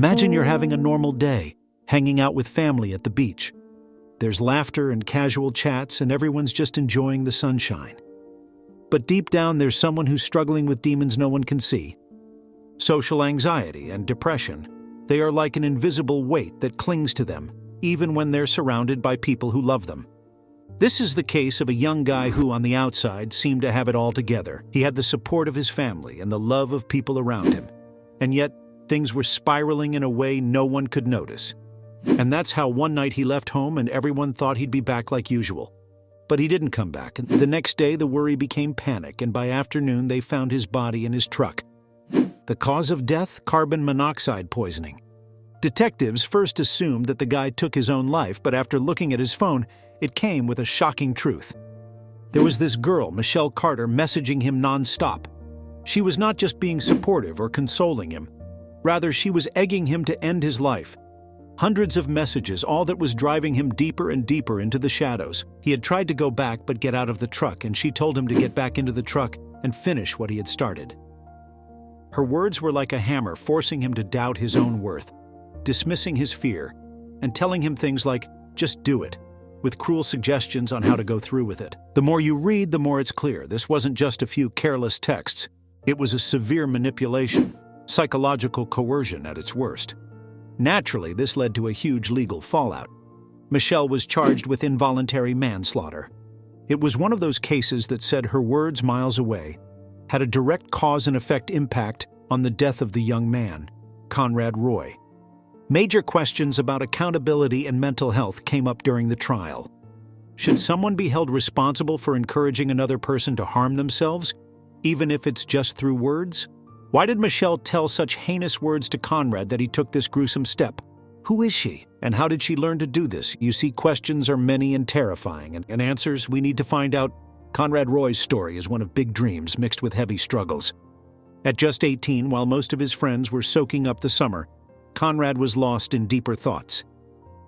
Imagine you're having a normal day, hanging out with family at the beach. There's laughter and casual chats, and everyone's just enjoying the sunshine. But deep down, there's someone who's struggling with demons no one can see. Social anxiety and depression. They are like an invisible weight that clings to them, even when they're surrounded by people who love them. This is the case of a young guy who, on the outside, seemed to have it all together. He had the support of his family and the love of people around him. And yet, things were spiraling in a way no one could notice. And that's how one night he left home and everyone thought he'd be back like usual. But he didn't come back. The next day, the worry became panic, and by afternoon, they found his body in his truck. The cause of death? Carbon monoxide poisoning. Detectives first assumed that the guy took his own life, but after looking at his phone, it came with a shocking truth. There was this girl, Michelle Carter, messaging him non-stop. She was not just being supportive or consoling him. Rather, she was egging him to end his life. Hundreds of messages, all that was driving him deeper and deeper into the shadows. He had tried to go back but get out of the truck, and she told him to get back into the truck and finish what he had started. Her words were like a hammer, forcing him to doubt his own worth, dismissing his fear, and telling him things like, just do it, with cruel suggestions on how to go through with it. The more you read, the more it's clear. This wasn't just a few careless texts. It was a severe manipulation, psychological coercion at its worst. Naturally, this led to a huge legal fallout. Michelle was charged with involuntary manslaughter. It was one of those cases that said her words miles away had a direct cause and effect impact on the death of the young man, Conrad Roy. Major questions about accountability and mental health came up during the trial. Should someone be held responsible for encouraging another person to harm themselves, even if it's just through words? Why did Michelle tell such heinous words to Conrad that he took this gruesome step? Who is she, and how did she learn to do this? You see, questions are many and terrifying, and answers we need to find out. Conrad Roy's story is one of big dreams mixed with heavy struggles. At just 18, while most of his friends were soaking up the summer, Conrad was lost in deeper thoughts.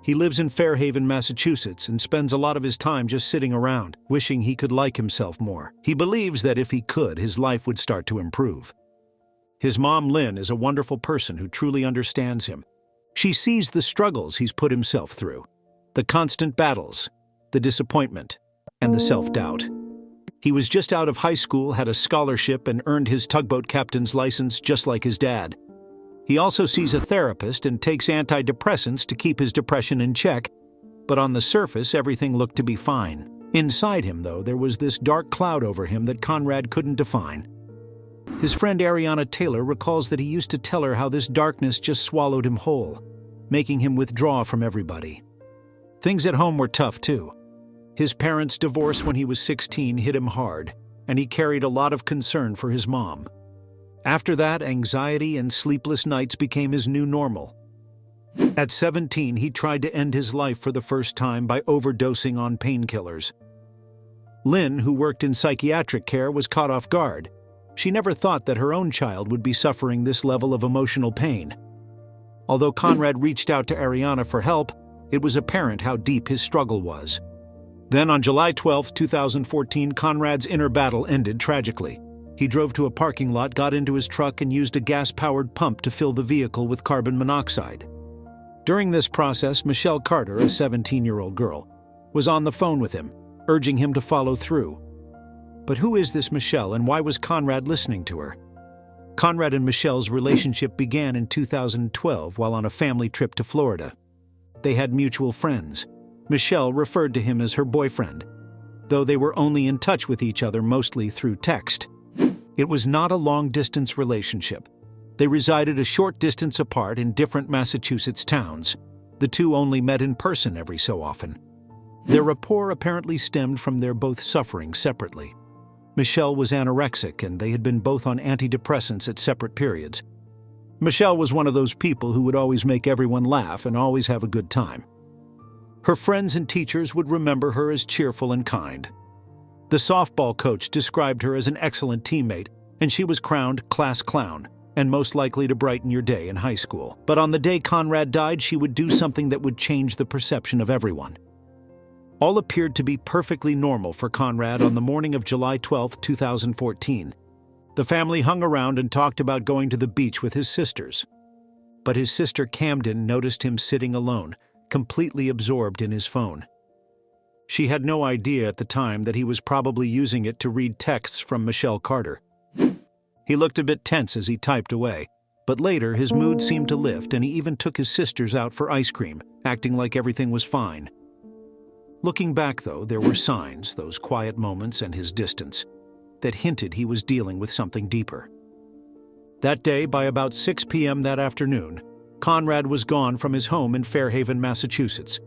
He lives in Fairhaven, Massachusetts, and spends a lot of his time just sitting around, wishing he could like himself more. He believes that if he could, his life would start to improve. His mom, Lynn, is a wonderful person who truly understands him. She sees the struggles he's put himself through, the constant battles, the disappointment, and the self-doubt. He was just out of high school, had a scholarship, and earned his tugboat captain's license just like his dad. He also sees a therapist and takes antidepressants to keep his depression in check, but on the surface, everything looked to be fine. Inside him, though, there was this dark cloud over him that Conrad couldn't define. His friend Ariana Taylor recalls that he used to tell her how this darkness just swallowed him whole, making him withdraw from everybody. Things at home were tough, too. His parents' divorce when he was 16 hit him hard, and he carried a lot of concern for his mom. After that, anxiety and sleepless nights became his new normal. At 17, he tried to end his life for the first time by overdosing on painkillers. Lynn, who worked in psychiatric care, was caught off guard. She never thought that her own child would be suffering this level of emotional pain. Although Conrad reached out to Ariana for help, it was apparent how deep his struggle was. Then on July 12, 2014, Conrad's inner battle ended tragically. He drove to a parking lot, got into his truck, and used a gas-powered pump to fill the vehicle with carbon monoxide. During this process, Michelle Carter, a 17-year-old girl, was on the phone with him, urging him to follow through. But who is this Michelle, and why was Conrad listening to her? Conrad and Michelle's relationship began in 2012 while on a family trip to Florida. They had mutual friends. Michelle referred to him as her boyfriend, though they were only in touch with each other mostly through text. It was not a long-distance relationship. They resided a short distance apart in different Massachusetts towns. The two only met in person every so often. Their rapport apparently stemmed from their both suffering separately. Michelle was anorexic, and they had been both on antidepressants at separate periods. Michelle was one of those people who would always make everyone laugh and always have a good time. Her friends and teachers would remember her as cheerful and kind. The softball coach described her as an excellent teammate, and she was crowned class clown, and most likely to brighten your day in high school. But on the day Conrad died, she would do something that would change the perception of everyone. All appeared to be perfectly normal for Conrad on the morning of July 12, 2014. The family hung around and talked about going to the beach with his sisters. but his sister Camden noticed him sitting alone, completely absorbed in his phone. She had no idea at the time that he was probably using it to read texts from Michelle Carter. He looked a bit tense as he typed away, but later his mood seemed to lift and he even took his sisters out for ice cream, acting like everything was fine. Looking back, though, there were signs, those quiet moments and his distance, that hinted he was dealing with something deeper. That day, by about 6 p.m. that afternoon, Conrad was gone from his home in Fairhaven, Massachusetts.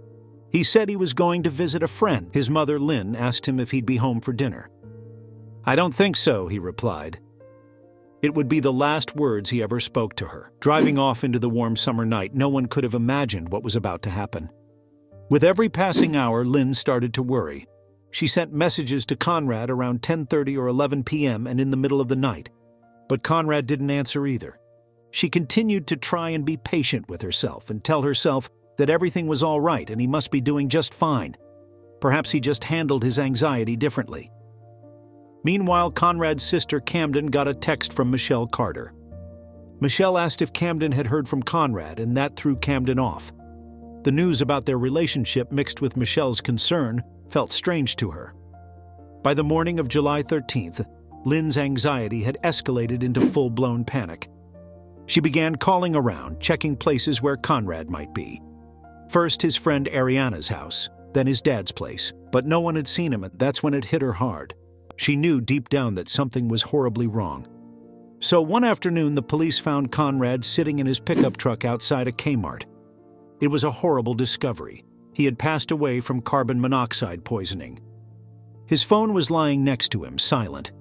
He said he was going to visit a friend. His mother, Lynn, asked him if he'd be home for dinner. "I don't think so," he replied. It would be the last words he ever spoke to her. Driving off into the warm summer night, no one could have imagined what was about to happen. With every passing hour, Lynn started to worry. She sent messages to Conrad around 10:30 or 11 p.m. and in the middle of the night. But Conrad didn't answer either. She continued to try and be patient with herself and tell herself that everything was all right and he must be doing just fine. Perhaps he just handled his anxiety differently. Meanwhile, Conrad's sister Camden got a text from Michelle Carter. Michelle asked if Camden had heard from Conrad, and that threw Camden off. The news about their relationship, mixed with Michelle's concern, felt strange to her. By the morning of July 13th, Lynn's anxiety had escalated into full-blown panic. She began calling around, checking places where Conrad might be. First his friend Ariana's house, then his dad's place, but no one had seen him, and that's when it hit her hard. She knew deep down that something was horribly wrong. So one afternoon, the police found Conrad sitting in his pickup truck outside a Kmart. It was a horrible discovery. He had passed away from carbon monoxide poisoning. His phone was lying next to him, silent.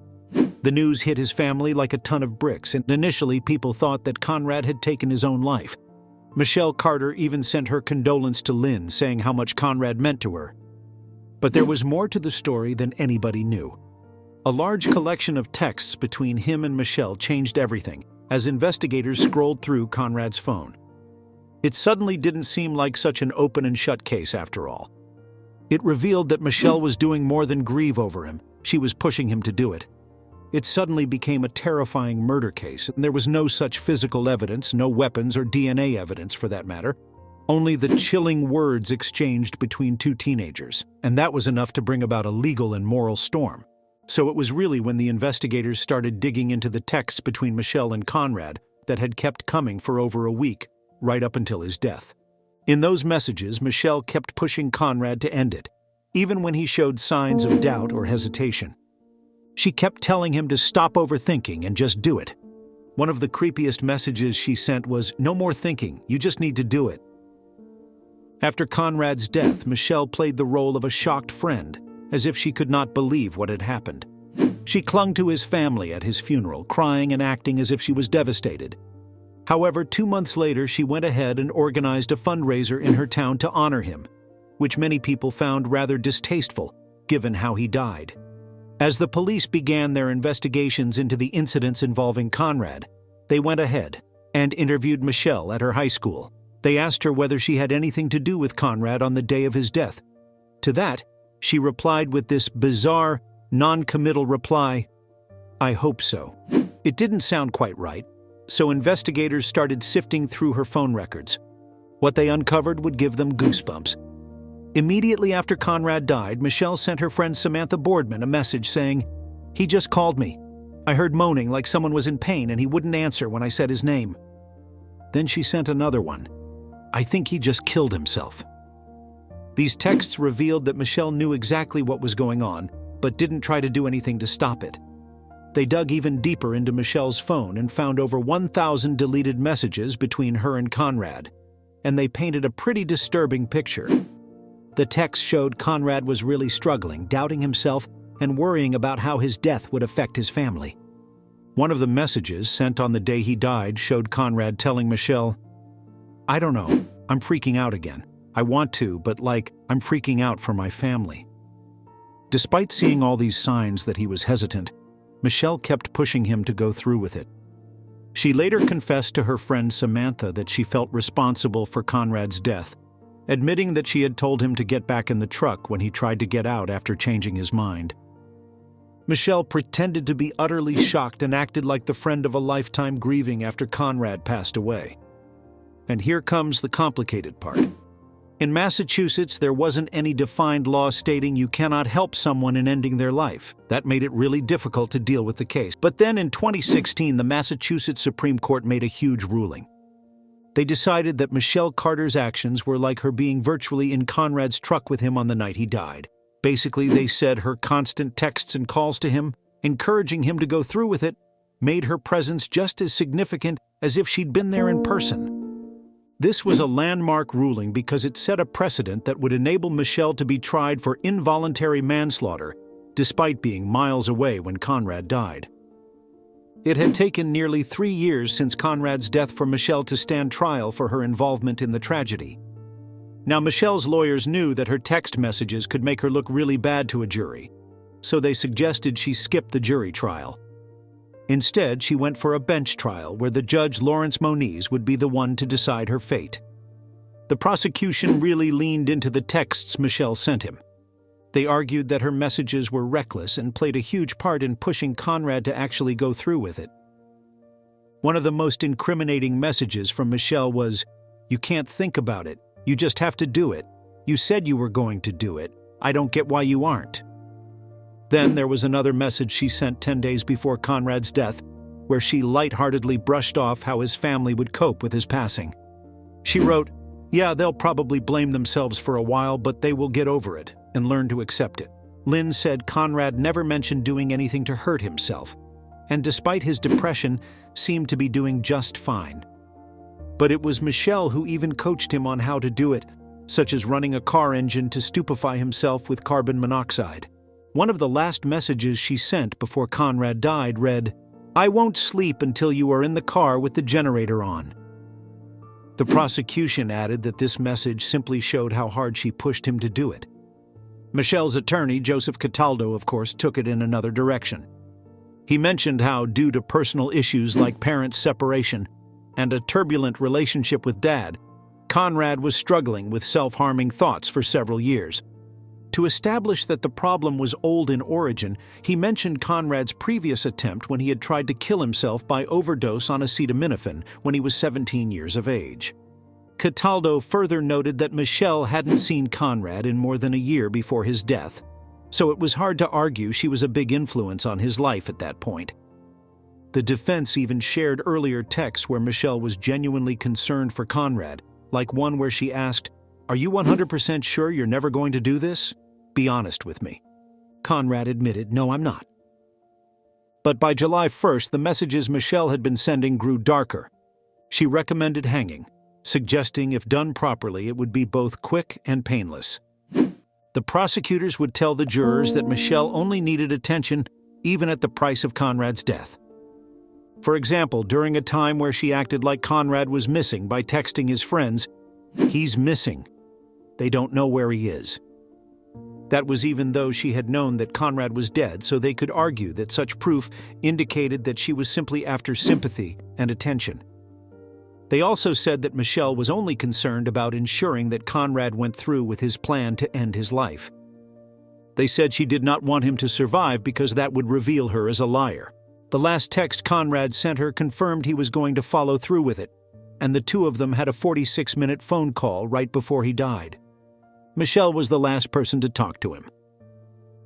The news hit his family like a ton of bricks, and initially people thought that Conrad had taken his own life. Michelle Carter even sent her condolence to Lynn, saying how much Conrad meant to her. But there was more to the story than anybody knew. A large collection of texts between him and Michelle changed everything as investigators scrolled through Conrad's phone. It suddenly didn't seem like such an open and shut case after all. It revealed that Michelle was doing more than grieve over him. She was pushing him to do it. It suddenly became a terrifying murder case, and there was no such physical evidence, no weapons or DNA evidence for that matter, only the chilling words exchanged between two teenagers, and that was enough to bring about a legal and moral storm. So it was really when the investigators started digging into the texts between Michelle and Conrad that had kept coming for over a week, right up until his death. In those messages, Michelle kept pushing Conrad to end it, even when he showed signs of doubt or hesitation. She kept telling him to stop overthinking and just do it. One of the creepiest messages she sent was, "No more thinking, you just need to do it." After Conrad's death, Michelle played the role of a shocked friend, as if she could not believe what had happened. She clung to his family at his funeral, crying and acting as if she was devastated. However, 2 months later, she went ahead and organized a fundraiser in her town to honor him, which many people found rather distasteful, given how he died. As the police began their investigations into the incidents involving Conrad, they went ahead and interviewed Michelle at her high school. They asked her whether she had anything to do with Conrad on the day of his death. To that, she replied with this bizarre, non-committal reply, "I hope so." It didn't sound quite right, so investigators started sifting through her phone records. What they uncovered would give them goosebumps. Immediately after Conrad died, Michelle sent her friend Samantha Boardman a message saying, "He just called me. I heard moaning like someone was in pain and he wouldn't answer when I said his name." Then she sent another one, "I think he just killed himself." These texts revealed that Michelle knew exactly what was going on, but didn't try to do anything to stop it. They dug even deeper into Michelle's phone and found over 1,000 deleted messages between her and Conrad, and they painted a pretty disturbing picture. The text showed Conrad was really struggling, doubting himself, and worrying about how his death would affect his family. One of the messages, sent on the day he died, showed Conrad telling Michelle, "I don't know, I'm freaking out again. I want to, but I'm freaking out for my family." Despite seeing all these signs that he was hesitant, Michelle kept pushing him to go through with it. She later confessed to her friend Samantha that she felt responsible for Conrad's death, admitting that she had told him to get back in the truck when he tried to get out after changing his mind. Michelle pretended to be utterly shocked and acted like the friend of a lifetime grieving after Conrad passed away. And here comes the complicated part. In Massachusetts, there wasn't any defined law stating you cannot help someone in ending their life. That made it really difficult to deal with the case. But then in 2016, the Massachusetts Supreme Court made a huge ruling. They decided that Michelle Carter's actions were like her being virtually in Conrad's truck with him on the night he died. Basically, they said her constant texts and calls to him, encouraging him to go through with it, made her presence just as significant as if she'd been there in person. This was a landmark ruling because it set a precedent that would enable Michelle to be tried for involuntary manslaughter, despite being miles away when Conrad died. It had taken nearly 3 years since Conrad's death for Michelle to stand trial for her involvement in the tragedy. Now, Michelle's lawyers knew that her text messages could make her look really bad to a jury, so they suggested she skip the jury trial. Instead, she went for a bench trial where the judge Lawrence Moniz would be the one to decide her fate. The prosecution really leaned into the texts Michelle sent him. They argued that her messages were reckless and played a huge part in pushing Conrad to actually go through with it. One of the most incriminating messages from Michelle was, "You can't think about it. You just have to do it. You said you were going to do it. I don't get why you aren't." Then there was another message she sent 10 days before Conrad's death, where she lightheartedly brushed off how his family would cope with his passing. She wrote, "Yeah, they'll probably blame themselves for a while, but they will get over it and learn to accept it." Lynn said Conrad never mentioned doing anything to hurt himself, and despite his depression, seemed to be doing just fine. But it was Michelle who even coached him on how to do it, such as running a car engine to stupefy himself with carbon monoxide. One of the last messages she sent before Conrad died read, "I won't sleep until you are in the car with the generator on." The prosecution added that this message simply showed how hard she pushed him to do it. Michelle's attorney, Joseph Cataldo, of course, took it in another direction. He mentioned how, due to personal issues like parents' separation and a turbulent relationship with Dad, Conrad was struggling with self-harming thoughts for several years. To establish that the problem was old in origin, he mentioned Conrad's previous attempt when he had tried to kill himself by overdose on acetaminophen when he was 17 years of age. Cataldo further noted that Michelle hadn't seen Conrad in more than a year before his death, so it was hard to argue she was a big influence on his life at that point. The defense even shared earlier texts where Michelle was genuinely concerned for Conrad, like one where she asked, "Are you 100% sure you're never going to do this? Be honest with me." Conrad admitted, "No, I'm not." But by July 1st, the messages Michelle had been sending grew darker. She recommended hanging, suggesting if done properly it would be both quick and painless. The prosecutors would tell the jurors that Michelle only needed attention even at the price of Conrad's death. For example, during a time where she acted like Conrad was missing by texting his friends, "He's missing. They don't know where he is." That was even though she had known that Conrad was dead, so they could argue that such proof indicated that she was simply after sympathy and attention. They also said that Michelle was only concerned about ensuring that Conrad went through with his plan to end his life. They said she did not want him to survive because that would reveal her as a liar. The last text Conrad sent her confirmed he was going to follow through with it, and the two of them had a 46-minute phone call right before he died. Michelle was the last person to talk to him.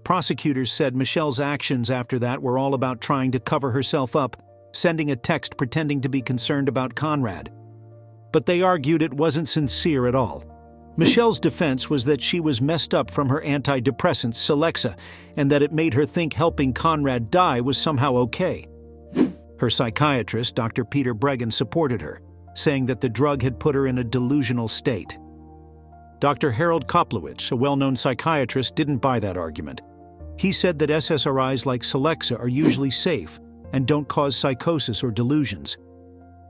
Prosecutors said Michelle's actions after that were all about trying to cover herself up, sending a text pretending to be concerned about Conrad. But they argued it wasn't sincere at all. Michelle's defense was that she was messed up from her antidepressants, Celexa, and that it made her think helping Conrad die was somehow okay. Her psychiatrist, Dr. Peter Bregan, supported her, saying that the drug had put her in a delusional state. Dr. Harold Koplowitz, a well-known psychiatrist, didn't buy that argument. He said that SSRIs like Celexa are usually safe and don't cause psychosis or delusions.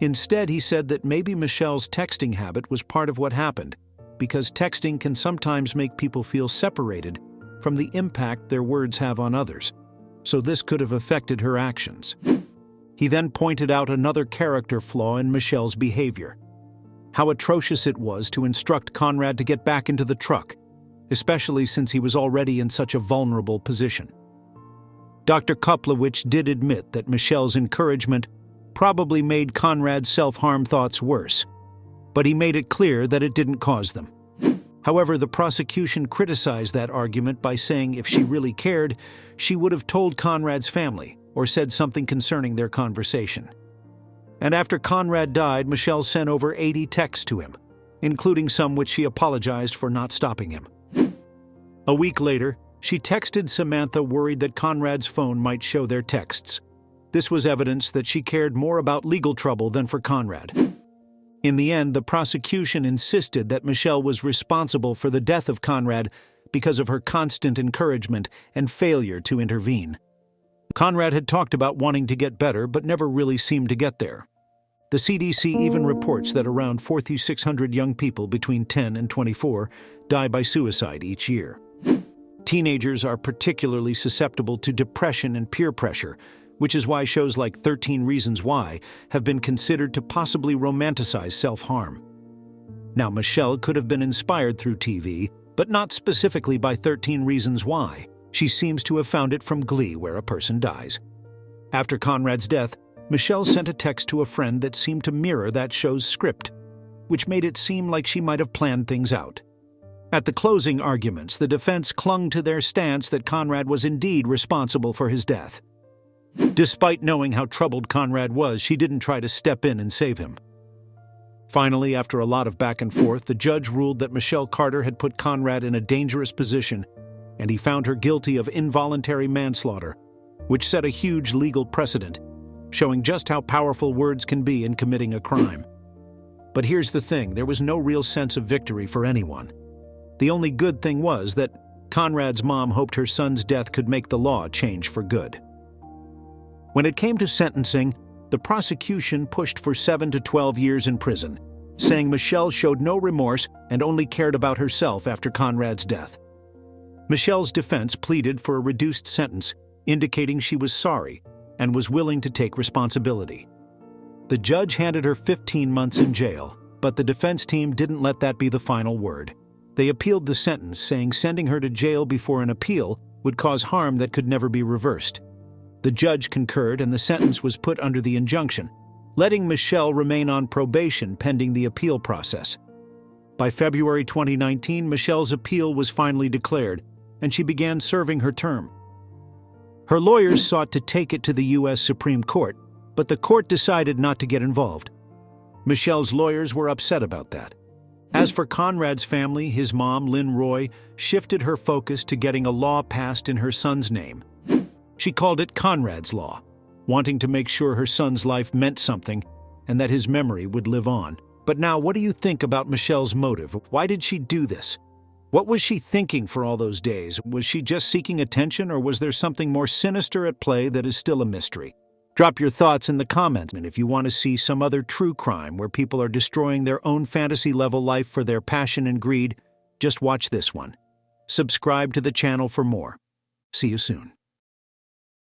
Instead, he said that maybe Michelle's texting habit was part of what happened, because texting can sometimes make people feel separated from the impact their words have on others, so this could have affected her actions. He then pointed out another character flaw in Michelle's behavior: how atrocious it was to instruct Conrad to get back into the truck, especially since he was already in such a vulnerable position. Dr. Koplowitz did admit that Michelle's encouragement probably made Conrad's self-harm thoughts worse, but he made it clear that it didn't cause them. However, the prosecution criticized that argument by saying if she really cared, she would have told Conrad's family or said something concerning their conversation. And after Conrad died, Michelle sent over 80 texts to him, including some which she apologized for not stopping him. A week later, she texted Samantha worried that Conrad's phone might show their texts. This was evidence that she cared more about legal trouble than for Conrad. In the end, the prosecution insisted that Michelle was responsible for the death of Conrad because of her constant encouragement and failure to intervene. Conrad had talked about wanting to get better, but never really seemed to get there. The CDC even reports that around 4,600 young people between 10 and 24 die by suicide each year. Teenagers are particularly susceptible to depression and peer pressure, which is why shows like 13 Reasons Why have been considered to possibly romanticize self-harm. Now, Michelle could have been inspired through TV, but not specifically by 13 Reasons Why. She seems to have found it from Glee, where a person dies. After Conrad's death, Michelle sent a text to a friend that seemed to mirror that show's script, which made it seem like she might have planned things out. At the closing arguments, the defense clung to their stance that Conrad was indeed responsible for his death. Despite knowing how troubled Conrad was, she didn't try to step in and save him. Finally, after a lot of back and forth, the judge ruled that Michelle Carter had put Conrad in a dangerous position, and he found her guilty of involuntary manslaughter, which set a huge legal precedent, showing just how powerful words can be in committing a crime. But here's the thing, there was no real sense of victory for anyone. The only good thing was that Conrad's mom hoped her son's death could make the law change for good. When it came to sentencing, the prosecution pushed for 7 to 12 years in prison, saying Michelle showed no remorse and only cared about herself after Conrad's death. Michelle's defense pleaded for a reduced sentence, indicating she was sorry and was willing to take responsibility. The judge handed her 15 months in jail, but the defense team didn't let that be the final word. They appealed the sentence, saying sending her to jail before an appeal would cause harm that could never be reversed. The judge concurred and the sentence was put under the injunction, letting Michelle remain on probation pending the appeal process. By February 2019, Michelle's appeal was finally declared, and she began serving her term. Her lawyers sought to take it to the U.S. Supreme Court, but the court decided not to get involved. Michelle's lawyers were upset about that. As for Conrad's family, his mom, Lynn Roy, shifted her focus to getting a law passed in her son's name. She called it Conrad's Law, wanting to make sure her son's life meant something and that his memory would live on. But now, what do you think about Michelle's motive? Why did she do this? What was she thinking for all those days? Was she just seeking attention, or was there something more sinister at play that is still a mystery? Drop your thoughts in the comments, and if you want to see some other true crime where people are destroying their own fantasy-level life for their passion and greed, just watch this one. Subscribe to the channel for more. See you soon.